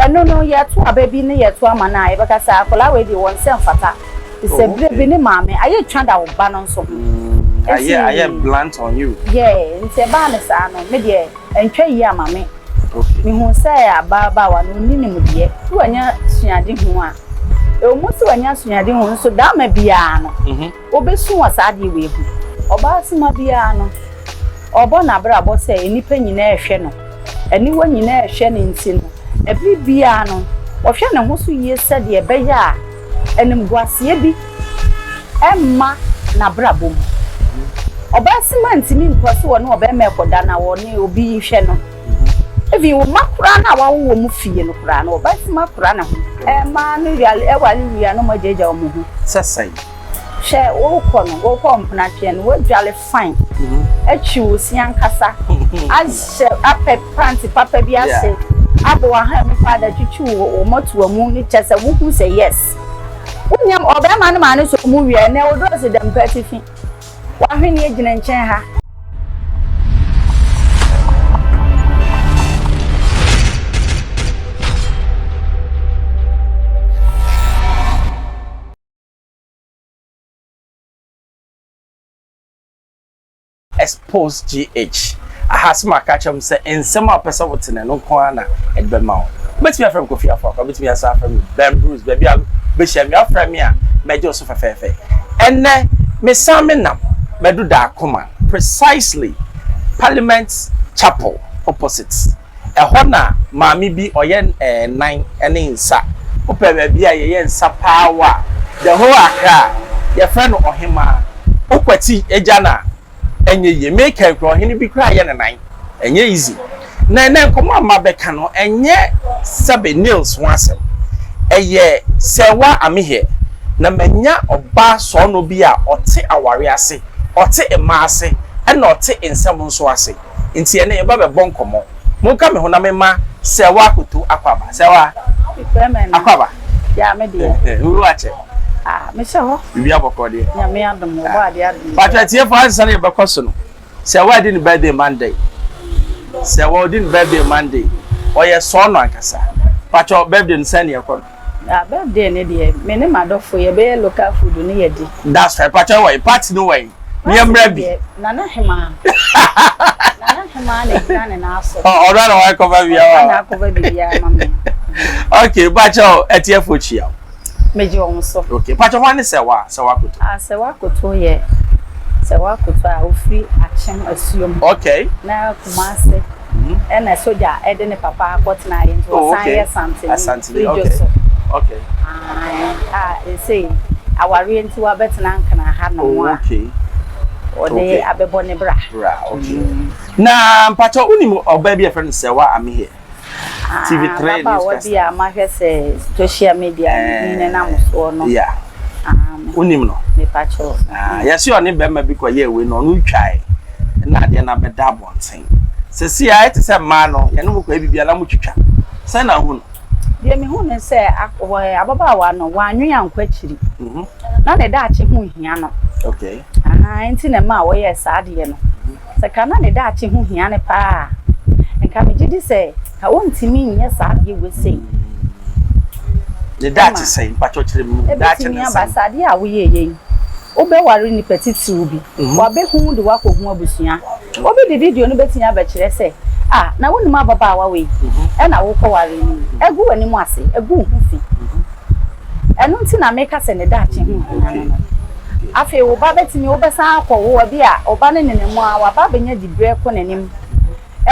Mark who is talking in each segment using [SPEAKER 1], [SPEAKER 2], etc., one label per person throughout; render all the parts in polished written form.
[SPEAKER 1] eno no ye to ababi ne ye to amana e beka sa akola we dey won sem fata se bi ne maame aye twada wo ba no nso
[SPEAKER 2] aye blunt on you
[SPEAKER 1] yeah nti ba ne sa no me de entwa yi amame me hu say aba wa no nini mu de tu anya suade hu a e o mu se anya suade hu nso da ma bia no obesu wa sa de we hu oba sima bia no obo na bra bo say enipa nyina ehwe no eni wa nyina ehwe ne nti no ebi bia no wo hwe ne ho so yie se de ebe ya enim guasie bi emma na bra bom oba sima ntimi nkoso wo no oba me koda na wo ne obi hwe no evi wo makura na wa wo mu fie no kura na oba sima kura na ho ma no real e wali wi ano ma jeja wo mu ho
[SPEAKER 2] sesai
[SPEAKER 1] she wo ko mpna twe no wo dwale fine achi wo sian kasa ashe ape pranti papa bi ase abo wa ha me father chichu wo motu amu ni chese wo hu say yes unyam oba ma no ma no so mu wi na wo do se dem petifi wa hwe ni agina nchen ha
[SPEAKER 2] expose GH ahasma catch am say ensem a person wotene no kwa na edbe ma o bet me afrem Kofi Afro bet me asa afrem Ben Bruce baby a be hia me afrem me a meje so fefefe enne me saminam medu da akoma precisely Parliament Chapel opposite ehona maami bi oye 9 ene nsa ope baby a ye nsa power the whole Accra your friend Ohima okwati ejana enye ye make ekro hini bi kra ye nan enye easy na nkomo amabeka no enye sabe nails ho asem eye sewa amehe na manya oba so no bi a ote aware ase ote ema ase na ote ensem nso ase nti ene ye ba be bon komo mo ka me ho na mema sewa akoto akwaba sewa akwaba
[SPEAKER 1] ya me de
[SPEAKER 2] uru ache
[SPEAKER 1] me se ho
[SPEAKER 2] bibi abokode
[SPEAKER 1] ya me adom wo ba de adom
[SPEAKER 2] but tie for answer e bekoso no se wa di birthday Monday se wa di birthday Monday oye so no akasa pacho birthday nsan ye ko
[SPEAKER 1] birthday ne de me ne madofo ye be local food ne ye di
[SPEAKER 2] that's right pacho way party no way me emra bi
[SPEAKER 1] nana hema ne na aso
[SPEAKER 2] ora na wa cover bi ya
[SPEAKER 1] na cover bi ya mama
[SPEAKER 2] okay pacho etie fo chia
[SPEAKER 1] meji won so
[SPEAKER 2] okay pacho wan se wa koto
[SPEAKER 1] se wa koto ye se wa koto a ofri achem asuom
[SPEAKER 2] okay
[SPEAKER 1] na Kumase ena soja ede ne papa akot na ye nto san ye something
[SPEAKER 2] okay
[SPEAKER 1] say aware nti wa betena nkana ha no wa
[SPEAKER 2] okay
[SPEAKER 1] ode abebo ne bra
[SPEAKER 2] okay na pacho unim oba bi e friend se wa am here TV3
[SPEAKER 1] baba wa bi a ma hwe se social media ni na muso no
[SPEAKER 2] yeah unim no
[SPEAKER 1] me pacho
[SPEAKER 2] yes you oni be ma bi ko ye we no no twae na de na be da bonten se si a ete se ma no ye no mo kwa bibia la mo twitwa se na hu no
[SPEAKER 1] ye me hu ne se ababa wa no wa anwen ankwa chiri na ne da ache hu hia no
[SPEAKER 2] okay
[SPEAKER 1] enti na ma wo ye sa de no se kana ne da ache hu hia ne pa enka me gidi se ka wontimi nye sa de we sei
[SPEAKER 2] the that is saying pacho chire mu that
[SPEAKER 1] na ambassador a wo ye obe ware ni petiti ubi wa be hu de wa ko hu abusua obi de video no betinya ba kire se na woni ma baba wa we e na wo ko ware ni egu wani mu ase egu hu fi enu nti na make se ne da che hu afi wo ba betimi wo be san akọ wo bi a oba ne ne mu a wa ba benya di bre ko nenim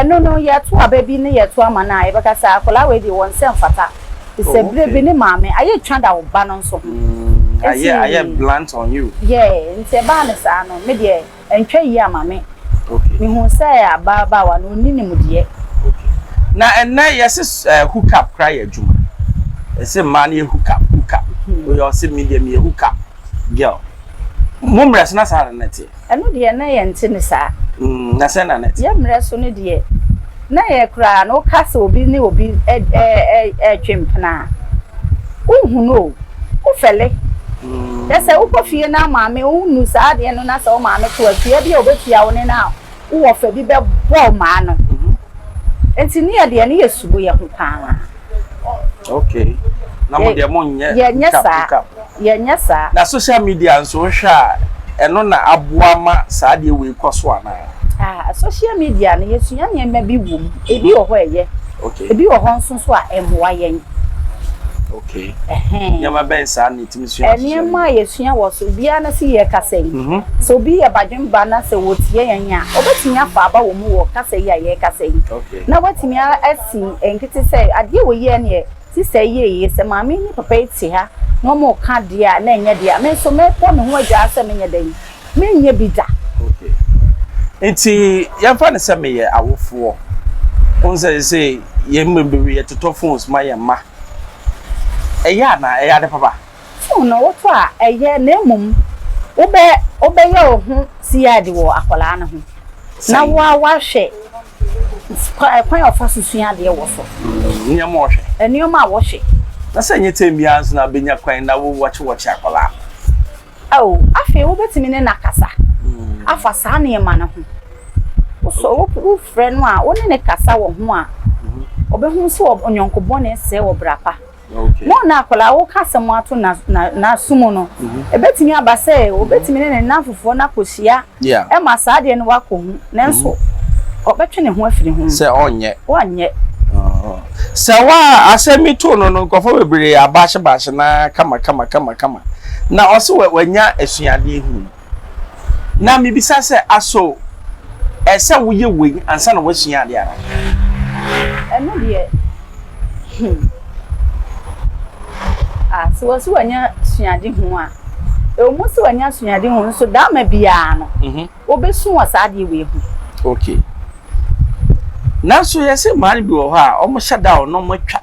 [SPEAKER 1] enu no ye to ababi ne ye to amana e beka sa akola we di won sem fata se bre bi ne maame aye twada wo ba no nso
[SPEAKER 2] aye blunt on you
[SPEAKER 1] yeah nti ba ne sa no me de entwa yi amame
[SPEAKER 2] okay
[SPEAKER 1] me hu say aba wa no nini mu de
[SPEAKER 2] na enna yes hook up cry adwuma ese man ye hook up we you say medium ye hook up girl mumres na sa na tie
[SPEAKER 1] enu de na ye nti ne sa
[SPEAKER 2] na se na net
[SPEAKER 1] ye mreso ne de na ye kra no kasa obi ne obi twempna uhu no ufele yesa ukofie na maame unu sa de no na sa o maame to afie bia obetia wo ne na wo fa bi be bo ma no enti ne ye de ne yesubo ye ho pa
[SPEAKER 2] Okay. Na mo de mo nye.
[SPEAKER 1] Ye nya sa.
[SPEAKER 2] Na social media nso hwa eno na aboa ma saa de we koso ana.
[SPEAKER 1] Social media na yesua nyema bi wom. Ebi wo ho eye.
[SPEAKER 2] Okay.
[SPEAKER 1] Ebi wo ho nso so a emwa yen.
[SPEAKER 2] Okay. Nyama ben sa na timi sua.
[SPEAKER 1] Nyama yesua wo so bia na si ye kasai. So bi ye badwen ba na se wotie yen a. Obetimi afa aba wo mu wo kasai ya ye kasai.
[SPEAKER 2] Okay.
[SPEAKER 1] Na watimi asi enkete se ade wo ye ne si se ye se maame ni papa eti ha. No mo ka dia na enye dia. Me so me po me ho agya se me nye den. Me nye bi da.
[SPEAKER 2] Okay. Enti yamfa ne se me ye awofo. Onse se ye mbebe ye toto phones ma ye ma. Eya na eya de papa.
[SPEAKER 1] So no woto a eye na emum obe ye ho si ade wo akola na ho. Na wa hwe kwan ofa susua de wo so.
[SPEAKER 2] Nyama wo hwe.
[SPEAKER 1] Enioma wo hwe.
[SPEAKER 2] Na se nye temia nso na benya kwan na wo watch akola.
[SPEAKER 1] Afi wo betimi ne nakasa. Afa sa na ema na ho. So wo friend a wo ne kasa wo ho a. Obehu so onyonkobone se wo brapa.
[SPEAKER 2] Okay.
[SPEAKER 1] Mo na akola wo kasa mo ato na sumo no. Ebetimi abase, obetimi ne nanfofo na kosia. E ma sa de ne wakohu. Nenso obetwe ne ho afiri ho.
[SPEAKER 2] Se onye.
[SPEAKER 1] Onye.
[SPEAKER 2] Se wa asemi to no nkofo bebre abahye na kama. Na oso wanya asuade hu. Na mebisa se aso ese wo ye we ansa na wo asuade ara.
[SPEAKER 1] Eno de so was wanya suade hu a. Omu se wanya suade hu so da ma bia no. Obesu wasade we hu.
[SPEAKER 2] Okay. Na so yesi mari bi wo ha omo shada no mo twa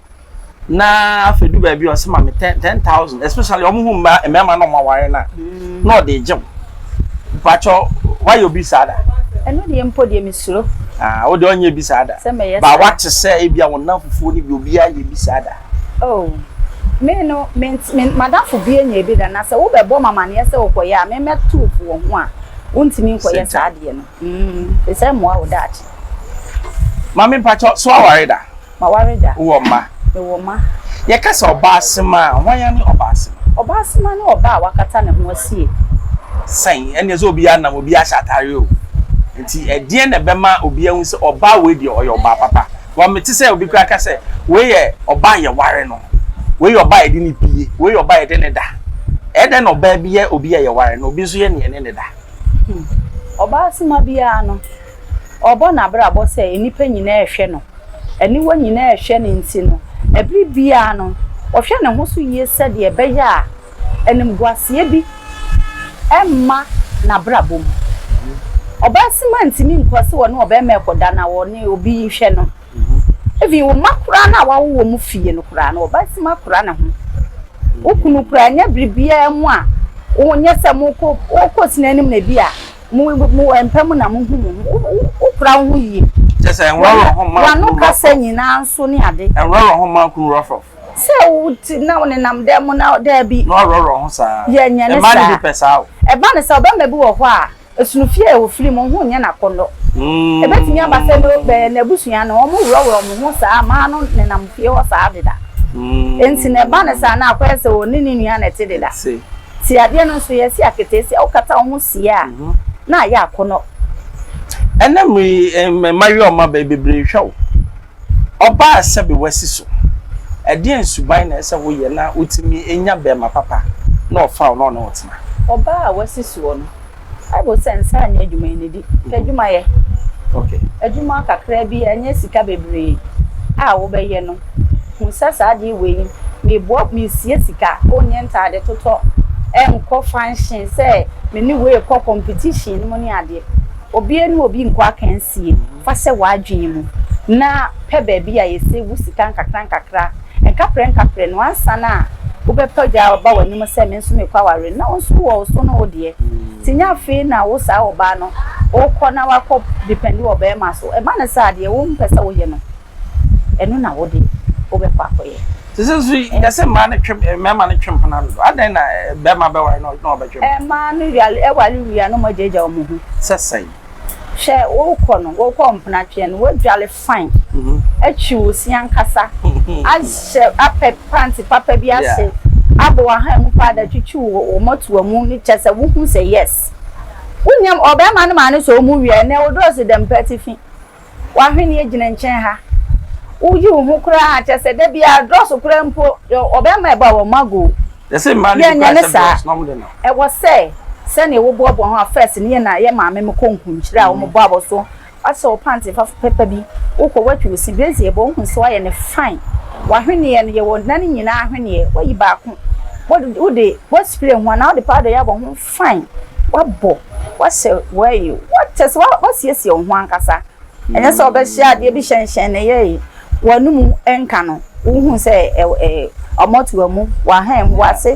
[SPEAKER 2] na afedu ba bi o se ma me 10,000 especially omo hu ma emema no ma ware na no de jim pacho why you be sada
[SPEAKER 1] eno de empo de misuro
[SPEAKER 2] o de onye bi sada ba what say e bia wona fufu ni bi obi aye bi sada
[SPEAKER 1] me no madam fu bi enye bi da na se wo be bo mama ne se wo koya me metu fu wo ho a untimi koya sade no se se mo awo that
[SPEAKER 2] Mami pacho so awareda.
[SPEAKER 1] Ma wareda.
[SPEAKER 2] Wo ma.
[SPEAKER 1] Me wo ma.
[SPEAKER 2] Ye kasa oba asema, hwan ne oba asema.
[SPEAKER 1] Oba asema ne oba wakata ne ho asie.
[SPEAKER 2] San, ene zo obi anam obi ashatare o. Nti edie na bema obi ahu se oba we de oyo oba papa. Wa meti se obi kwa ka se we ye oba ye ware no. We ye oba ye de ni pie, we ye oba ye de ne da. Ede no oba bi ye obi ye ware no, obi so ye ne da.
[SPEAKER 1] Oba asema bia no. Obo na bra bo se enipa nyina ehwe no eni wa nyina ehwe ne nti no ebri bia no ohwe ne ho so yie se de ebeya a enim guasie bi emma na bra bom oba cement mi nkwase wo no oba mekoda na wo ne obi hwe no evi wo makura na wa wo mu fie no kura na oba cement kura na ho okunu kura nya bribia mu a wo nye se mu ko sinanim na bi a mu empemu na mu hu ukra hu yi
[SPEAKER 2] just enworo ho ma
[SPEAKER 1] wa no kasa nyina nso ne ade
[SPEAKER 2] enworo ho ma kunu rofo
[SPEAKER 1] se wuti na woni nam dem na da bi
[SPEAKER 2] no roro ho sa
[SPEAKER 1] ye nya ne sa
[SPEAKER 2] e ma ni pesa o
[SPEAKER 1] e ba ne sa oba ma bi wo ho a esunufie e wo firi mo hu nya na kondo e betimi abase no be na busua na omo wuro mo hu sa ma no ne nam fie ho sa adeda enti ne ba ne sa na akwese wo ni nua na tededa si ade no so ye si aketesi o kata ho sia na ya akono
[SPEAKER 2] enamri mario ma bebre hwa oba asebe wasiso ade ensuban na ese wo ye na utimi enya be ma papa na ofa no na otima
[SPEAKER 1] oba wasiso no ai bo sense anya adwuma ni di adwuma ye
[SPEAKER 2] okay
[SPEAKER 1] adwuma kakra bi anya sika bebre a wo be ye no musasa ade we me bo mi sie sika onye ntade toto enko function say me ni we ko competition mo ni ade obi enu obi nko akansie fa se wadwen mu na pe ba bi a yese wusika nkakra enkapre no ansa na wo be pagya ba wani mo se me nso me kwa ware na onso wo so no de tinya fe na wo sa wo ba no wo ko na wa ko depend wo be ma so e ba na sa de wo mpesa wo ye no enu na wo de wo be kwa ko ye
[SPEAKER 2] this is that's a man twem pana do adan na be ma be ware no be twem
[SPEAKER 1] man real e wale wi ano mo jeja o mu hu
[SPEAKER 2] sesai
[SPEAKER 1] she wo ko no wo ko mpana twe no wo dwale fine Echi osi ankasa. Ahye apɛ pant papa bi ahye. Abo aha mu pa da twitwi wo moto amu ni kyese wo hu say yes. Unyam obema no ma ne so mu wie na wo do se dem petifi. Wa hwene agina nkyɛn ha. Uyi wo kura kyese da bia dress kura mpo obema e ba wo mago.
[SPEAKER 2] The same man is
[SPEAKER 1] e was say send ye wo bobo ho first ne na ye maame me konku nkyira wo mo bobo so aso panty fa pepper bi ukọ watwi osi bezi e bo hu so aye ne fine wa hwene ye ne ye wo nan nyina hwene ye wa yi ba ko wo de what spray ho na wo de powder ya bo hu fine wa bo wa se wa yi what test wa siesie ho ankasa enya so be hia de bi hyenhyen ne ye wanum enka no wo hu se omotu amu wa han wa se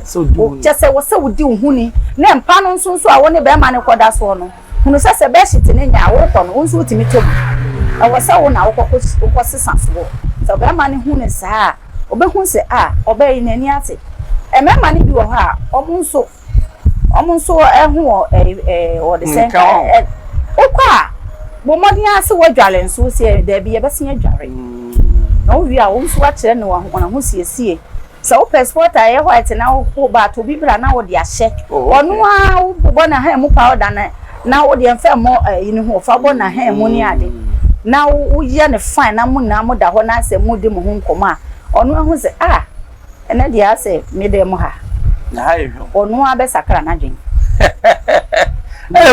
[SPEAKER 1] just wo se wudi uhuni na mpa no nso a wo ne be ma ne koda so no hunu se be shit ne nya wo ko no nso utimi tobu e wo se wo na wo ko sesa so so be ma ne hunu saa obehu se obe yi nani ate e me ma ne bi wo ha omo nso ehu o de se okwa bo modin ase wo dwale nso se da bi e be se dware no wi a wo nso a kire ne wo ho siesie so passport aye white na wo ba to bibra na wo de ahye onu a wo bo na ha mu powder na wo de emfa mo yin ho fa bo na ha mu ni ade na wo ye ne fine na mu da ho na ase mu de mu ho nkoma onu ahu se ene de ase me de mu ha
[SPEAKER 2] na ha ehwo
[SPEAKER 1] onu a be sakra na dwen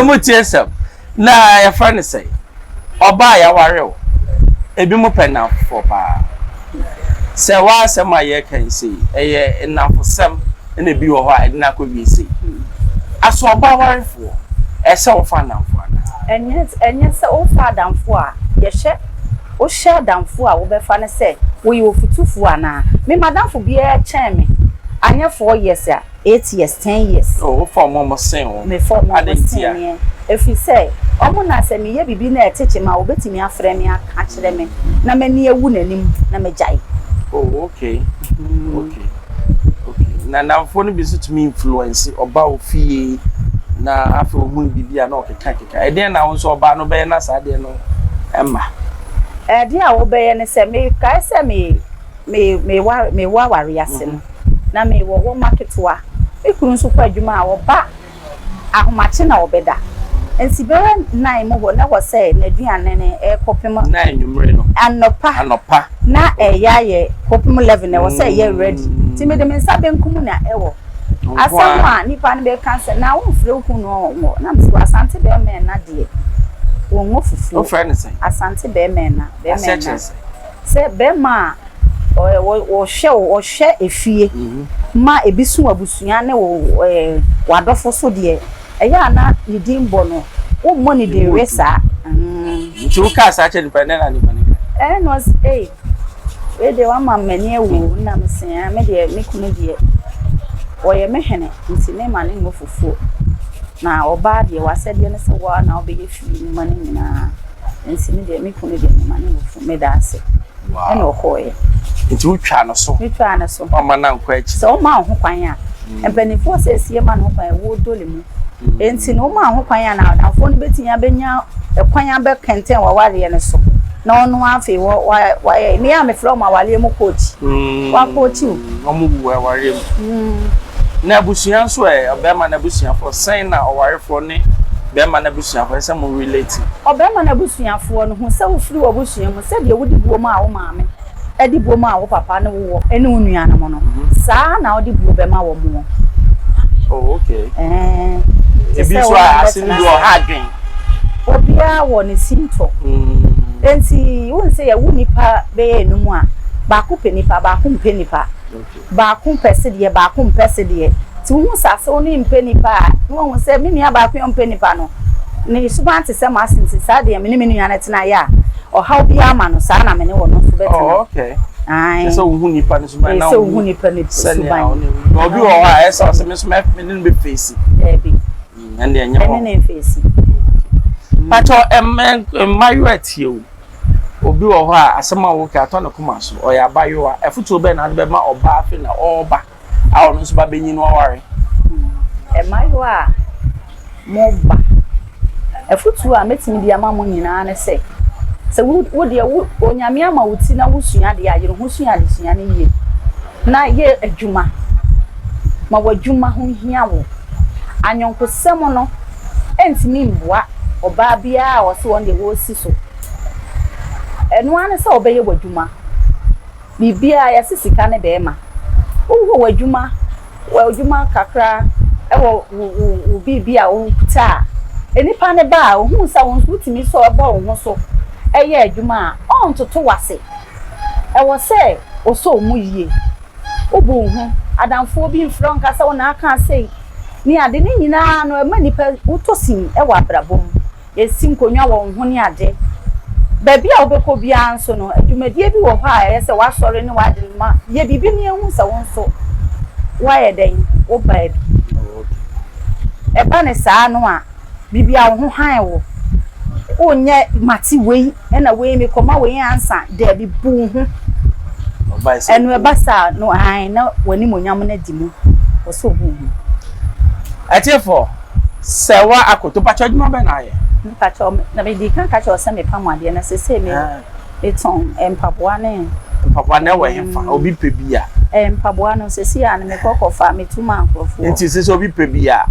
[SPEAKER 2] mu tiesem na ya fa ne say oba ya ware o ebi mu pena for pa se wa asema ye kan sei eye enafosem na bi wo ho a edina ko bi sei aso oba warefo ese wo fa namfo ana
[SPEAKER 1] enye se wo fa damfo a ye hye wo hye damfo a wo be fa ne se wo yi ofutufu ana me madamfo bi e chen me anya 4 years a 8 years 10 years
[SPEAKER 2] wo fa mo sen wo
[SPEAKER 1] me for mo sen efi say omo na se me ye bibi na eteche ma wo betimi afre me aka kire me na mani ewu nanim na megyae.
[SPEAKER 2] Oh, okay. Okay. Na namfo no bi so to me influence oba ofie na afa ohu bibia na okeka e den na wo so oba no be na sa de no emma
[SPEAKER 1] e de a wo be ne se me kai se me wa ware ase no na me wo market wa e kuru nso kwa adwuma a wo ba ahomache na wo beda ensi be 9 mo ho na wo se na aduane ne e kopem
[SPEAKER 2] 9 nwumre no anopa
[SPEAKER 1] na yaye kopem 11 e wo se ye ready ti me de me nsa benkum na e wo asama nipa ne be cancer na wo mfre ku no na mso asante be me na de wo ngofufu
[SPEAKER 2] o friend say
[SPEAKER 1] asante be me na se be ma wo hye efie ma ebisu abusua ne wo wadofo so de eya na yidimbo no wo money de resa
[SPEAKER 2] nti wo ka sa che nipa na nipa ne
[SPEAKER 1] no we de wa mamani ewu na msen me de me kunu de oye mehene nti ne ma ne ngofufu na oba de wasede ne se wa na obeye fi ni mani nyina nti ne de me kunu de ma ne ngofufu me da ase
[SPEAKER 2] wow
[SPEAKER 1] ene okoye
[SPEAKER 2] nti wo twa no so o ma na nkwa achi
[SPEAKER 1] so ma ho kwan a empanifo se sie ma no kwan wo dole mu enti no ma ho kwan a na afo no betinya benya kwan a be kenten wa ware ne so na onu afi wa me am from awale mu coach wa coach
[SPEAKER 2] omu bu ware mu na abusuan so be ma na abusuan for sign na owarefo ne be ma na abusuan for se mu relate
[SPEAKER 1] be ma na abusuan fo no hu se wo firi wo abusuan mu se de wo di buo ma wo maame edi buo ma wo papa ne wo ene onua na mo no saa na wo di buo be ma wo mo
[SPEAKER 2] oh okay
[SPEAKER 1] ebi
[SPEAKER 2] so asini do ha dwen
[SPEAKER 1] obia wo ne sinto enti won se ya wunipa be enum a ba ko penipa ba ko mpenipa ba ko pese de ba ko pese de ti hu sase oni mpenipa won se me nia ba ko mpenipa no ne subante se ma sinti sa de me ne nua na tena ya o how bia ama no sa na me ne wo no so betina
[SPEAKER 2] oh okay
[SPEAKER 1] ai
[SPEAKER 2] so hu nipa ne suban na
[SPEAKER 1] so hu nipa ne suban
[SPEAKER 2] obi wo ha esa se me so me ne be face
[SPEAKER 1] ebi
[SPEAKER 2] and de anya
[SPEAKER 1] ho ne face
[SPEAKER 2] pato mayu atio obi wo ho a asema wo ka to na kuma so o ya bayo a efutu be na be ma oba afi na oba a ono so ba benyi no ware
[SPEAKER 1] mayu a mo ba efutu a metimi dia ma mo nyina ne se se wo de wo onyame ama wo ti na wo sua de aye ho sua de sua ne ye na ye adwuma ma wo adwuma ho hia wo anyonkosem no entimi mboa oba bia wo se won de wo si so eno ane se obeye wadwuma bibia ya sisika ne be ma wo wadwuma kakra wo bibia wo ta enipa ne ba wo sa won so timi so ebo wo so eye adwuma on toto wase e wo se o so mu yie obo hu adamfo bi mfro nka se wona aka sei ni ade ni nyina no e ma nipa utosim e wa brabom esim konwa wo hu ni ade baby a obeko bia nso no adwumadie bi wo ha ya se wa sore ni wa de ma ye bibi ni ehu se won so wa ye den wo ba bi e ba ne saa no a bibi a wo ho han wo onye mati wei na wei me koma wei ansa de bi bu hu enu e ba sa no han na wani monyam na di mu wo so bu hu
[SPEAKER 2] atiefo sewa akoto pacho adwuma be na ye
[SPEAKER 1] pacho na be di kan ka cho se me pamade na se me eton empaboa ne
[SPEAKER 2] we hemfa obi pebia
[SPEAKER 1] empaboa no se si an me kokofa me tuma ankrofo
[SPEAKER 2] enti se obi pebia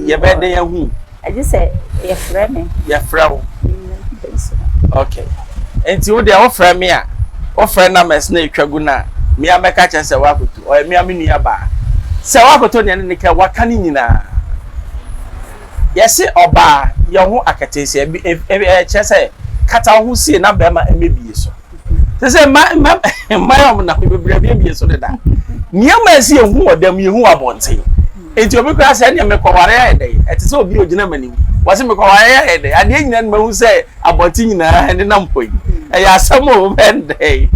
[SPEAKER 2] ye be den ya hu
[SPEAKER 1] aji se ye frɛ me
[SPEAKER 2] ye frɛ wo okay enti wo de wo frɛ me a wo frɛ na mes na etwagu na me ameka che se wa akoto o me amenu ya ba se wa akoto ne ne ka waka ni nyina yesi oba ye ho akatesi e chese kata ho sie na ba ma emebie so se ma yom na bebre bie so da niam esi ehu odam yehu abonten enti obi kra se ne mekware ya ede etese obi ogina manim wase mekware ya ede ade nyina ma hu se abonten nyina ne nampoi e ya samo bende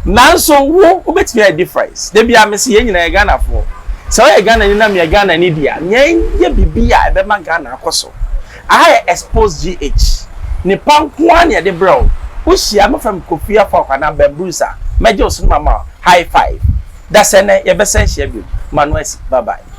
[SPEAKER 2] nanso wo obetimi a difference de bia me se ye nyina Ghana fo so ye Ghana ni na me Ghana ni dia nye bibia e be ma Ghana akoso I expose GH ni pankwa ne de bro wo hia me fam kofia for kana bambusa meje osun mama high five da se ne ye be se hia bi manuasi bye bye.